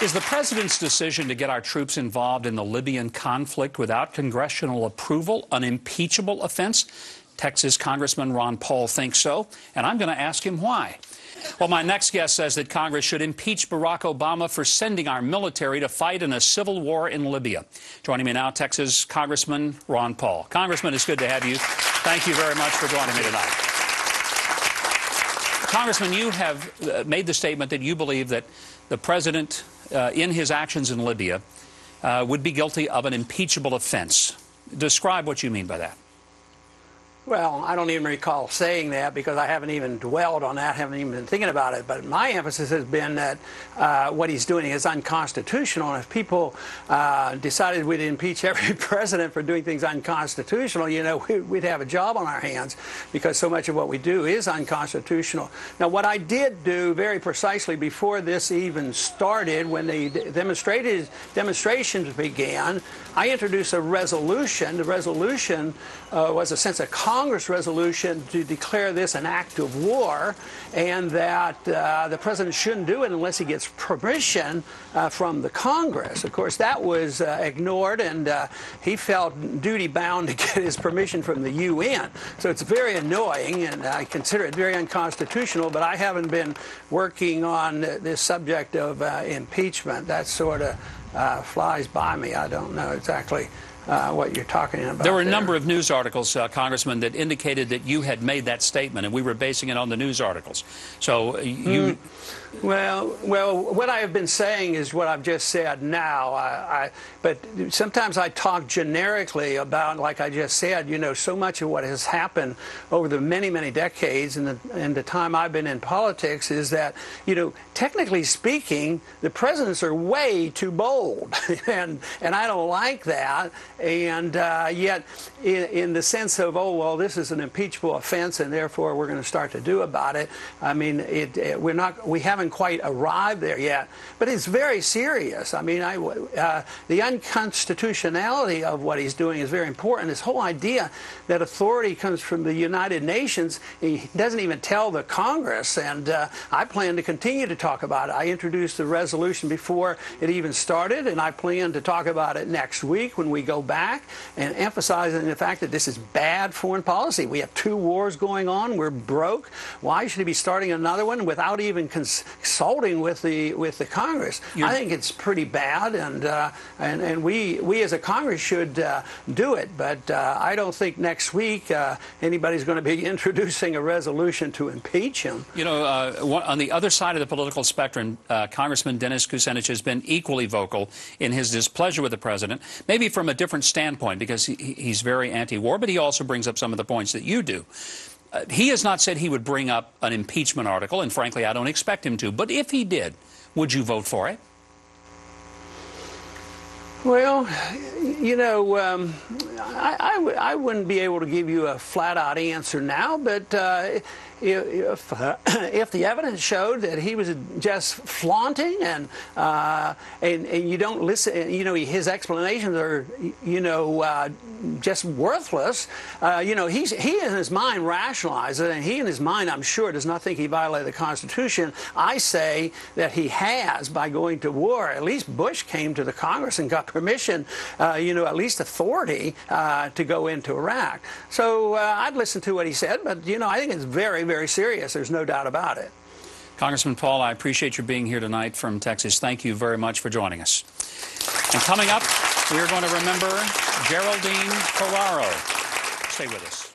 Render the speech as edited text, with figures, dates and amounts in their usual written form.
Is the president's decision to get our troops involved in the Libyan conflict without congressional approval an impeachable offense? Texas Congressman Ron Paul thinks so, and I'm going to ask him why. Well, my next guest says that Congress should impeach Barack Obama for sending our military to fight in a civil war in Libya. Joining me now, Texas Congressman Ron Paul. Congressman, it's good to have you. Thank you very much for joining me tonight. Congressman, you have made the statement that you believe that the president, in his actions in Libya, would be guilty of an impeachable offense. Describe what you mean by that. Well, I don't even recall saying that because I haven't even dwelled on that, haven't even been thinking about it. But my emphasis has been that what he's doing is unconstitutional. And if people decided we'd impeach every president for doing things unconstitutional, you know, we'd have a job on our hands because so much of what we do is unconstitutional. Now, what I did do very precisely before this even started, when the demonstrations began, I introduced a resolution. The resolution was a sense of Congress resolution to declare this an act of war, and that the president shouldn't do it unless he gets permission from the Congress. Of course, that was ignored, and he felt duty-bound to get his permission from the UN. So it's very annoying, and I consider it very unconstitutional, but I haven't been working on this subject of impeachment. That sort of flies by me. I don't know exactly what you're talking about. There were a number of news articles, Congressman, that indicated that you had made that statement, and we were basing it on the news articles. So you... Well, what I have been saying is what I've just said now. But sometimes I talk generically about, like I just said, you know, so much of what has happened over the many, many decades and the time I've been in politics is that, you know, technically speaking, the presidents are way too bold, and I don't like that. And yet, in the sense of, oh, well, this is an impeachable offense, and therefore we're going to start to do about it. I mean, we haven't quite arrived there yet, but it's very serious. I mean, the unconstitutionality of what he's doing is very important. This whole idea that authority comes from the United Nations, he doesn't even tell the Congress, and I plan to continue to talk about it. I introduced the resolution before it even started, and I plan to talk about it next week when we go back, and emphasizing the fact that this is bad foreign policy. We have 2 wars going on. We're broke. Why should he be starting another one without even consulting with the Congress? I think it's pretty bad, and we as a Congress should do it. But I don't think next week anybody's going to be introducing a resolution to impeach him. You know, on the other side of the political spectrum, Congressman Dennis Kucinich has been equally vocal in his displeasure with the president, maybe from a different standpoint because he's very anti-war, but he also brings up some of the points that you do. He has not said he would bring up an impeachment article, and frankly, I don't expect him to. But if he did, would you vote for it? Well, you know, I wouldn't be able to give you a flat-out answer now, but if the evidence showed that he was just flaunting and you don't listen, you know, his explanations are, you know, just worthless. You know, he in his mind rationalizes it, and he in his mind, I'm sure, does not think he violated the Constitution. I say that he has by going to war. At least Bush came to the Congress and got permission, you know, at least authority to go into Iraq. So I'd listen to what he said, but, you know, I think it's very, very serious. There's no doubt about it. Congressman Paul, I appreciate your being here tonight from Texas. Thank you very much for joining us. And coming up, we are going to remember Geraldine Ferraro. Stay with us.